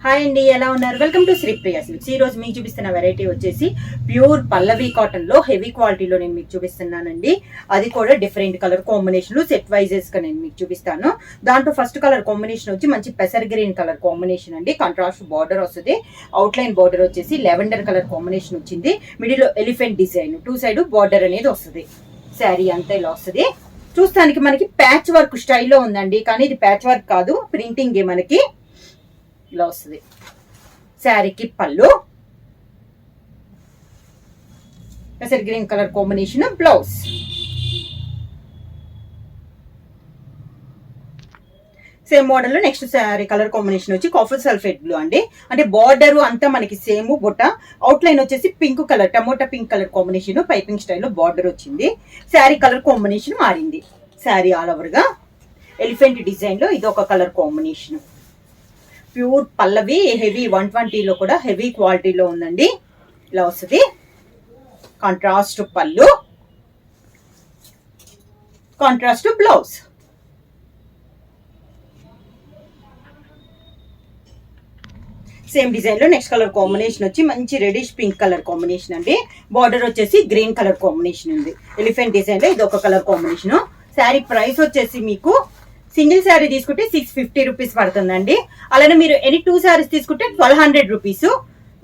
Hi అండి, ఎలా ఉన్నారు? Welcome to Sripriya silks. ఈ రోజు మీకు చూపిస్తున్న వెరైటీ వచ్చేసి ప్యూర్ పల్లవి కాటన్ లో హెవీ క్వాలిటీలో నేను మీకు చూపిస్తున్నానండి. అది కూడా డిఫరెంట్ కలర్ కాంబినేషన్ సెట్ వైజెస్ గా నేను మీకు చూపిస్తాను. దాంట్లో ఫస్ట్ కలర్ కాంబినేషన్ వచ్చి మంచి పెసర్ గ్రీన్ కలర్ కాంబినేషన్ అండి. కాంట్రాస్ట్ బార్డర్ వస్తుంది. అవుట్ లైన్ బార్డర్ వచ్చేసి లెవెండర్ కలర్ కాంబినేషన్ వచ్చింది. మిడిల్ లో elephant design, two side border అనేది వస్తుంది. శారీ అంతా ఇలా వస్తుంది. చూస్తానికి మనకి ప్యాచ్ వర్క్ స్టైల్లో ఉందండి, కానీ ఇది ప్యాచ్ వర్క్ కాదు, ప్రింటింగ్ మనకి ఇలా వస్తుంది. శారీకి పళ్ళు, పెసర్ green colour combination blouse. Same model లో నెక్స్ట్ శారీ కలర్ కాంబినేషన్ వచ్చి కాఫర్ సల్ఫేట్ బ్లూ అండి. అంటే బార్డర్ అంతా మనకి సేమ్, బుట్ట అవుట్ లైన్ వచ్చేసి pink colour, tomato pink colour combination, piping స్టైల్లో బార్డర్ వచ్చింది. శారీ కలర్ కాంబినేషన్ మారింది. శారీ ఆల్ ఓవర్ గా ఎలిఫెంట్ డిజైన్ లో ఇది ఒక colour combination. Pure Pallavi heavy 120లో కూడా హెవీ క్వాలిటీలో ఉందండి. ఇలా వస్తుంది. కాంట్రాస్ట్ పళ్ళు, కాంట్రాస్ట్ బ్లౌజ్. సేమ్ డిజైన్ లో నెక్స్ట్ కలర్ కాంబినేషన్ వచ్చి మంచి రెడిష్ పింక్ కలర్ కాంబినేషన్ అండి. బార్డర్ వచ్చేసి గ్రీన్ కలర్ కాంబినేషన్ ఉంది. ఎలిఫెంట్ డిజైన్ లో ఇది ఒక కలర్ కాంబినేషన్. శారీ ప్రైస్ వచ్చేసి మీకు సింగిల్ శారీ తీసుకుంటే 650 రూపీస్ పడుతుందండి. అలానే మీరు ఎనీ 2 శారీస్ తీసుకుంటే 1200 రూపీస్.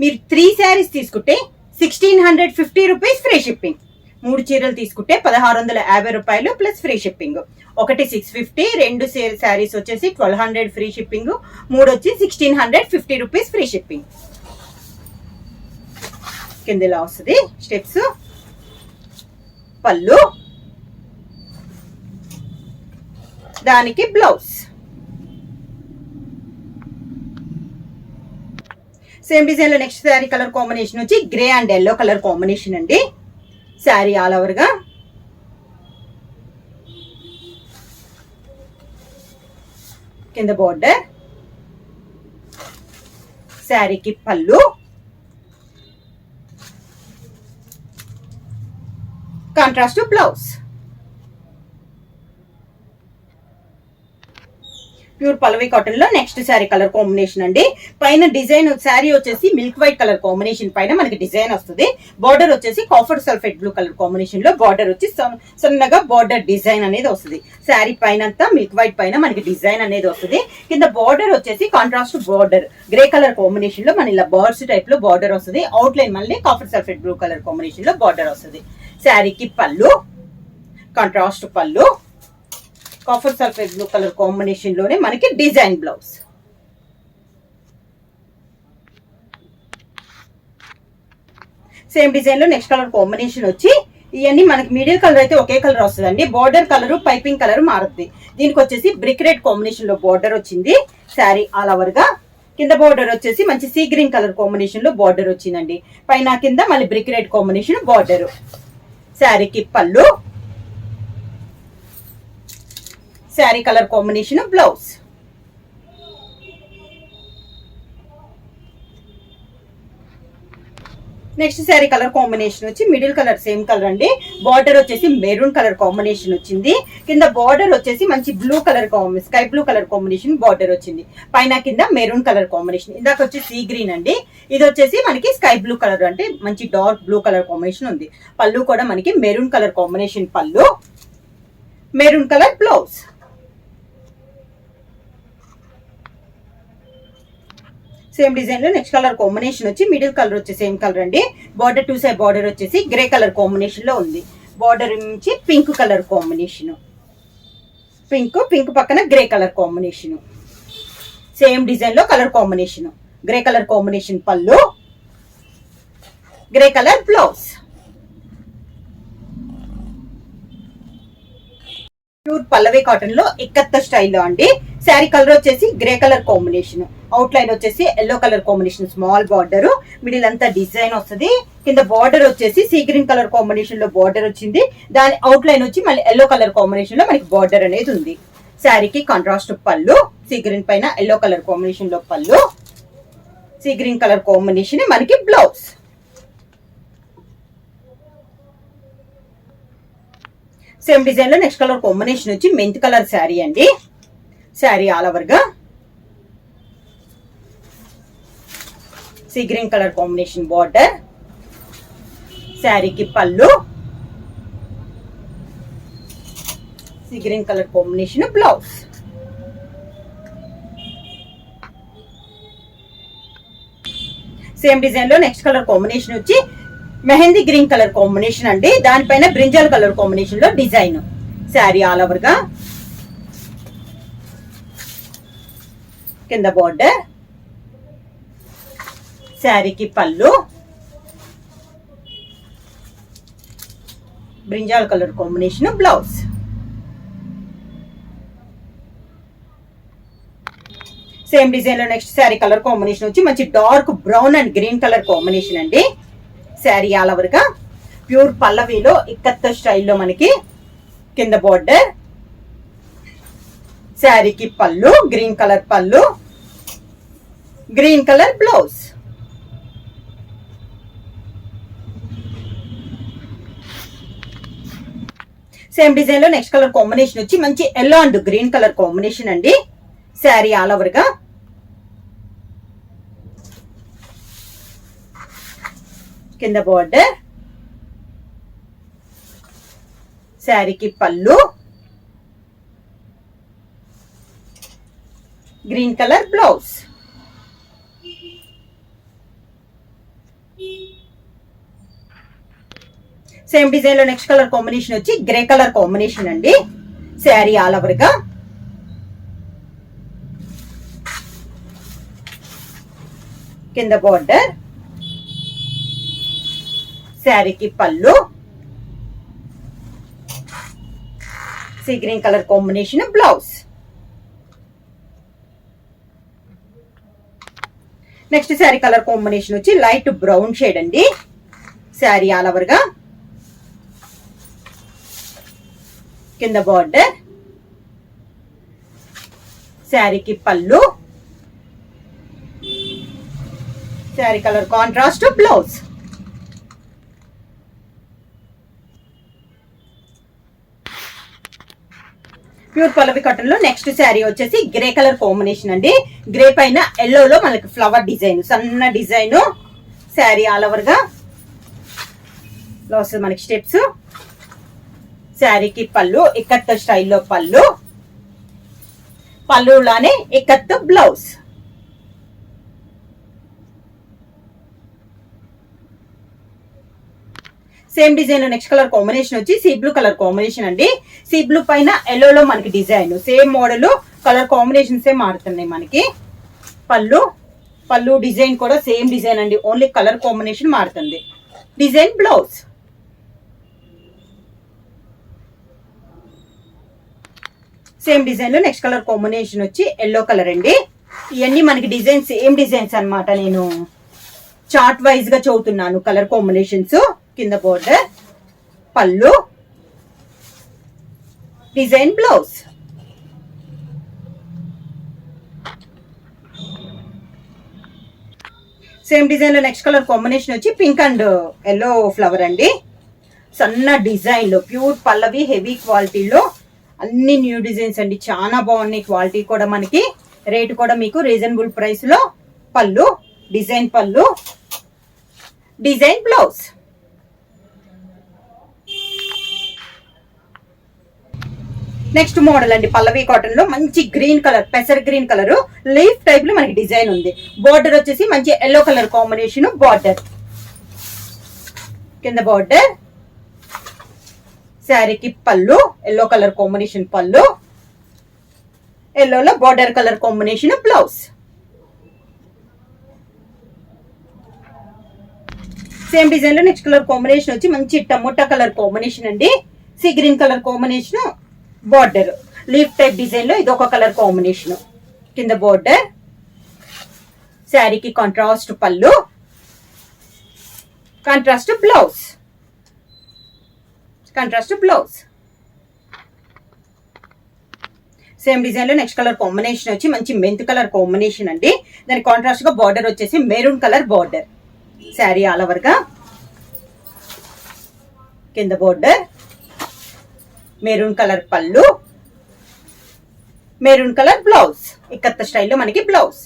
మీరు 3 శారీస్ తీసుకుంటే 1650 రూపీస్ ఫ్రీ షిప్పింగ్. 3 చీరలు తీసుకుంటే 1650 రూపాయలు ప్లస్ ఫ్రీ షిప్పింగ్. ఒకటి 650, 2 శారీస్ వచ్చేసి 1200 ఫ్రీ షిప్పింగ్, 3 వచ్చి 1650 రూపీస్ ఫ్రీ షిప్పింగ్. కింద ఇలా వస్తుంది స్టెప్స్. పళ్ళు, దానికి బ్లౌజ్. సేమ్ డిజైన్ లో నెక్స్ట్ శారీ కలర్ కాంబినేషన్ వచ్చి grey and yellow colour combination అండి. శారీ ఆల్ ఓవర్ గా కింద బోర్డర్, శారీకి పళ్ళు, contrast blouse. Pure Pallavi cotton లో నెక్స్ట్ శారీ కలర్ కాంబినేషన్ అండి. పైన డిజైన్ శారీ వచ్చేసి మిల్క్ వైట్ కలర్ కాంబినేషన్ పైన మనకి డిజైన్ వస్తుంది. బార్డర్ వచ్చేసి copper sulphate blue colour combination లో బార్డర్ వచ్చి సన్నగా బార్డర్ డిజైన్ అనేది వస్తుంది. శారీ పైన అంతా మిల్క్ వైట్ పైన మనకి డిజైన్ అనేది వస్తుంది. కింద బార్డర్ వచ్చేసి contrast border grey colour combination లో మన ఇలా బర్డ్స్ టైప్ లో బార్డర్ వస్తుంది. అవుట్ లైన్ మళ్ళీ copper sulphate blue colour combination లో బార్డర్ వస్తుంది. శారీకి పళ్ళు, కాంట్రాస్ట్ పళ్ళు, copper sulphate blue colour combination లోనే మనకి డిజైన్ బ్లౌజ్. సేమ్ డిజైన్ లో నెక్స్ట్ కలర్ కాంబినేషన్ వచ్చి ఇవన్నీ మనకి మీడియం కలర్ అయితే ఒకే కలర్ వస్తుందండి. బార్డర్ కలర్ పైపింగ్ కలర్ మారుద్ది. దీనికి వచ్చేసి బ్రిక్ రెడ్ కాంబినేషన్ లో బార్డర్ వచ్చింది. శారీ ఆల్ ఓవర్ గా కింద బార్డర్ వచ్చేసి మంచి సీ గ్రీన్ కలర్ కాంబినేషన్ లో బార్డర్ వచ్చిందండి. పైన కింద మళ్ళీ బ్రిక్ రెడ్ కాంబినేషన్ బార్డర్. శారీకి పళ్ళు, sari colour combination blouse. Next sari colour combination వచ్చి మిడిల్ కలర్ సేమ్ కలర్ అండి. బార్డర్ వచ్చేసి మెరూన్ కలర్ కాంబినేషన్ వచ్చింది. కింద బార్డర్ వచ్చేసి మంచి blue colour sky blue colour combination border వచ్చింది. పైన కింద మెరూన్ కలర్ కాంబినేషన్. ఇందాక వచ్చి సీ గ్రీన్ అండి. ఇది వచ్చేసి మనకి స్కై బ్లూ కలర్ అంటే మంచి డార్క్ బ్లూ కలర్ కాంబినేషన్ ఉంది. పళ్ళు కూడా మనకి మెరూన్ కలర్ కాంబినేషన్ పళ్ళు, maroon colour blouse. Same design లో నెక్స్ట్ కలర్ కాంబినేషన్ వచ్చి మిడిల్ కలర్ వచ్చి సేమ్ కలర్ అండి. బార్డర్ 2 సైడ్ బార్డర్ వచ్చేసి గ్రే కలర్ కాంబినేషన్ లో ఉంది. బార్డర్ నుంచి పింక్ కలర్ కాంబినేషన్, పింక్ పక్కన grey colour combination. Same design లో colour combination grey colour combination పళ్ళు, grey colour blouse. Pure Pallavi cotton లో ఇక్కత్త స్టైల్లో అండి. శారీ కలర్ వచ్చేసి grey colour combination, out line వచ్చేసి yellow colour combination, small border, middle అంతా డిజైన్ వస్తుంది. కింద బార్డర్ వచ్చేసి సీ గ్రీన్ కలర్ కాంబినేషన్ లో బార్డర్ వచ్చింది. దాని అవుట్ లైన్ వచ్చి మళ్ళీ ఎల్లో కలర్ కాంబినేషన్ లో మనకి బార్డర్ అనేది ఉంది. శారీకి కాంట్రాస్ట్ పళ్ళు, సీ గ్రీన్ పైన ఎల్లో కలర్ కాంబినేషన్ లో పళ్ళు, సీ గ్రీన్ కలర్ కాంబినేషన్ మనకి బ్లౌజ్. సేమ్ డిజైన్ లో నెక్స్ట్ కలర్ కాంబినేషన్ వచ్చి మెంత్ కలర్ శారీ అండి. శారీ ఆల్ ఓవర్ గా see green colour combination border, శారీకి పళ్ళు, sea green colour combination blouse. Same design లో నెక్స్ట్ కలర్ కాంబినేషన్ వచ్చి మెహందీ గ్రీన్ కలర్ కాంబినేషన్ అండి. దానిపైన బ్రింజాల్ కలర్ కాంబినేషన్ లో డిజైన్. శారీ ఆల్ ఓవర్ గా, కింద బార్డర్, శారీకి పళ్ళు, brinjal colour combination blouse. Same design లో నెక్స్ట్ శారీ కలర్ కాంబినేషన్ వచ్చి మంచి dark brown and green colour combination అండి. శారీ ఆల్ ఓవర్ గా ప్యూర్ పల్లవిలో ఇక్కత్త స్టైల్లో మనకి కింద బార్డర్, శారీకి పళ్ళు, గ్రీన్ కలర్ పళ్ళు, green colour blouse. Same design లో నెక్స్ట్ కలర్ కాంబినేషన్ వచ్చి మంచి yellow and green colour combination అండి. శారీ ఆల్ ఓవర్ గా కింద బార్డర్, శారీకి పళ్ళు, green colour blouse. Same design లో నెక్స్ట్ కలర్ కాంబినేషన్ వచ్చి గ్రే కలర్ కాంబినేషన్ అండి. శారీ ఆల్ ఓవర్ గా కింద బార్డర్, శారీకి పళ్ళు, sea green colour combination blouse. Next sari colour combination వచ్చి లైట్ బ్రౌన్ షేడ్ అండి. శారీ ఆల్ ఓవర్ గా కింద బార్డర్, శారీకి పళ్ళు, sari colour contrast blouse. Pure Pallavi cotton లో నెక్స్ట్ శారీ వచ్చేసి గ్రే కలర్ కాంబినేషన్ అండి. గ్రే పైన ఎల్లోలో మనకి ఫ్లవర్ డిజైన్, సన్న డిజైన్. శారీ ఆల్ ఓవర్ గా వస్తుంది మనకి స్టెప్స్. శారీకి పళ్ళు, ఇక్కత్ స్టైల్లో పళ్ళు, పళ్ళులానే ఇక్కత్ బ్లౌజ్. సేమ్ డిజైన్ లో నెక్స్ట్ కలర్ కాంబినేషన్ వచ్చి సీ బ్లూ కలర్ కాంబినేషన్ అండి. సీ బ్లూ పైన ఎల్లోలో మనకి design, same model, colour combinations మారుతున్నాయి మనకి. పళ్ళు డిజైన్ కూడా సేమ్ డిజైన్ అండి, ఓన్లీ కలర్ కాంబినేషన్ మారుతుంది. Design blouse. సేమ్ డిజైన్ లో నెక్స్ట్ కలర్ కాంబినేషన్ వచ్చి ఎల్లో కలర్ అండి. ఇవన్నీ మనకి డిజైన్ సేమ్ డిజైన్స్ అన్నమాట. నేను చార్ట్ వైజ్ గా చదువుతున్నాను కలర్ కాంబినేషన్స్. కింద బోర్డర్, పళ్ళు, డిజైన్ బ్లౌజ్. సేమ్ డిజైన్ లో నెక్స్ట్ కలర్ కాంబినేషన్ వచ్చి పింక్ అండ్ ఎల్లో ఫ్లవర్ అండి. సన్న డిజైన్ లో ప్యూర్ పల్లవి హెవీ క్వాలిటీలో అన్ని న్యూ డిజైన్స్ అండి. చాలా బాగున్నాయి, క్వాలిటీ కూడా మనకి. రేట్ కూడా మీకు రీజనబుల్ ప్రైస్ లో. పళ్ళు, డిజైన్ పళ్ళు, డిజైన్ బ్లౌజ్. నెక్స్ట్ మోడల్ అండి పల్లవి కాటన్ లో మంచి గ్రీన్ కలర్, పెసర్ గ్రీన్ కలర్ లీఫ్ టైప్ లో మనకి డిజైన్ ఉంది. బోర్డర్ వచ్చేసి మంచి ఎల్లో కలర్ కాంబినేషన్ బార్డర్, కింద బార్డర్, శారీకి పళ్ళు ఎల్లో కలర్ కాంబినేషన్ పళ్ళు, ఎల్లోలో border colour combination blouse. Same design లో నెక్స్ట్ కలర్ కాంబినేషన్ వచ్చి మంచి టమోటా కలర్ కాంబినేషన్ అండి. Sea green colour combination border, leaf type design లో ఇది ఒక కలర్ కాంబినేషన్. కింద బార్డర్, శారీకి కాంట్రాస్ట్ పళ్ళు, కాంట్రాస్ట్ బ్లౌజ్. సేమ్ డిజైన్ లో నెక్స్ట్ కలర్ కాంబినేషన్ వచ్చి మంచి మెంత్ కలర్ కాంబినేషన్ అండి. దాని కాంట్రాస్ట్ గా బార్డర్ వచ్చేసి maroon colour border. Sari all over గా కింద బార్డర్, మెరూన్ కలర్ పళ్ళు, మెరూన్ కలర్ బ్లౌజ్. ఇక్కత్త స్టైల్లో మనకి బ్లౌజ్.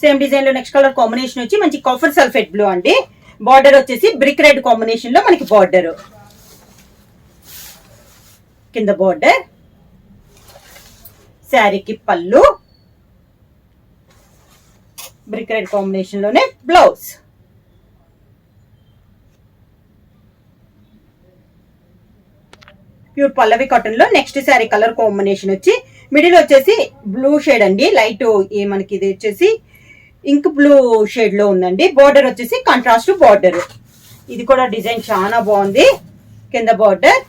సేమ్ డిజైన్ లో నెక్స్ట్ కలర్ కాంబినేషన్ వచ్చి మంచి కాఫర్ సల్ఫేట్ బ్లూ అండి. బార్డర్ వచ్చేసి బ్రిక్ రెడ్ కాంబినేషన్ లో మనకి బార్డర్, కింద బార్డర్, శారీకి పళ్ళు, బ్రిక్ రెడ్ కాంబినేషన్ లోనే బ్లౌజ్. ప్యూర్ పల్లవి కాటన్ లో నెక్స్ట్ శారీ కలర్ కాంబినేషన్ వచ్చి మిడిల్ వచ్చేసి బ్లూ షేడ్ అండి. లైట్ మనకి ఇది వచ్చేసి ఇంక్ బ్లూ షేడ్ లో ఉందండి. బార్డర్ వచ్చేసి కాంట్రాస్ట్ బార్డర్. ఇది కూడా డిజైన్ చాలా బాగుంది. కింద బార్డర్,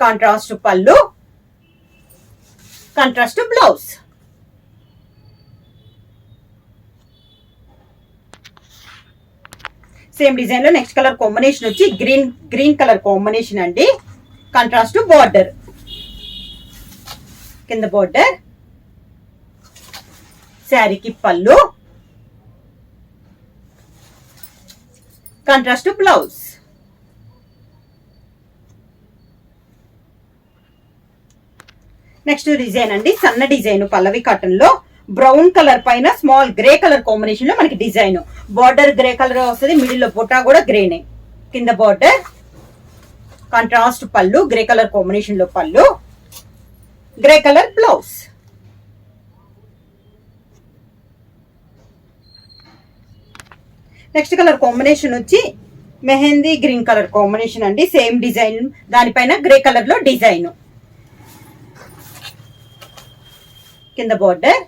కాంట్రాస్ట్ పళ్ళు, కాంట్రాస్ట్ బ్లౌజ్. సేమ్ డిజైన్ లో నెక్స్ట్ కలర్ కాంబినేషన్ వచ్చి గ్రీన్ కలర్ కాంబినేషన్ అండి. కాంట్రాస్ట్ బార్డర్, కింద బార్డర్, శారీకి పళ్ళు, కాంట్రాస్ట్ బ్లౌజ్. నెక్స్ట్ డిజైన్ అండి, సన్న డిజైన్ పల్లవి కాటన్ లో బ్రౌన్ కలర్ పైన స్మాల్ గ్రే కలర్ కాంబినేషన్ లో మనకి డిజైన్. బార్డర్ గ్రే కలర్ వస్తుంది, మిడిల్ లో బొటా కూడా గ్రేనే. కింద బార్డర్, కాంట్రాస్ట్ పళ్ళు, గ్రే కలర్ కాంబినేషన్ లో పళ్ళు, grey colour blouse. Next colour combination వచ్చి మెహందీ గ్రీన్ కలర్ కాంబినేషన్ అండి. సేమ్ డిజైన్, దానిపైన గ్రే కలర్ లో డిజైన్. కింద బార్డర్,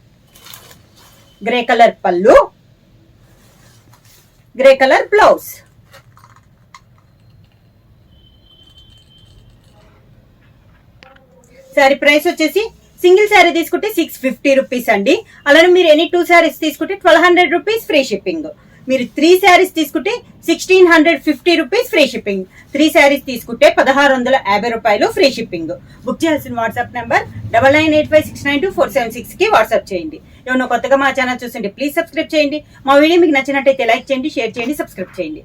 గ్రే కలర్ పళ్ళు, grey colour blouse. Sari price వచ్చేసి సింగిల్ శారీ తీసుకుంటే 650 రూపీస్ అండి. అలానే మీరు ఎనీ 2 శారీస్ తీసుకుంటే 1200 రూపీస్ ఫ్రీ షిప్పింగ్. మీరు 3 శారీస్ తీసుకుంటే 1650 రూపీస్ ఫ్రీ షిప్పింగ్. 3 శారీస్ తీసుకుంటే 1650 రూపాయలు ఫ్రీ షిప్పింగ్. బుక్ చేయాల్సిన వాట్సాప్ నెంబర్ 9985692476 కి వాట్సాప్ చేయండి. ఏమన్నా కొత్తగా మా ఛానల్ చూస్తుంటే ప్లీజ్ సబ్స్క్రైబ్ చేయండి. మా వీడియో మీకు నచ్చినట్టయితే లైక్ చేయండి, షేర్ చేయండి, సబ్స్క్రైబ్ చేయండి.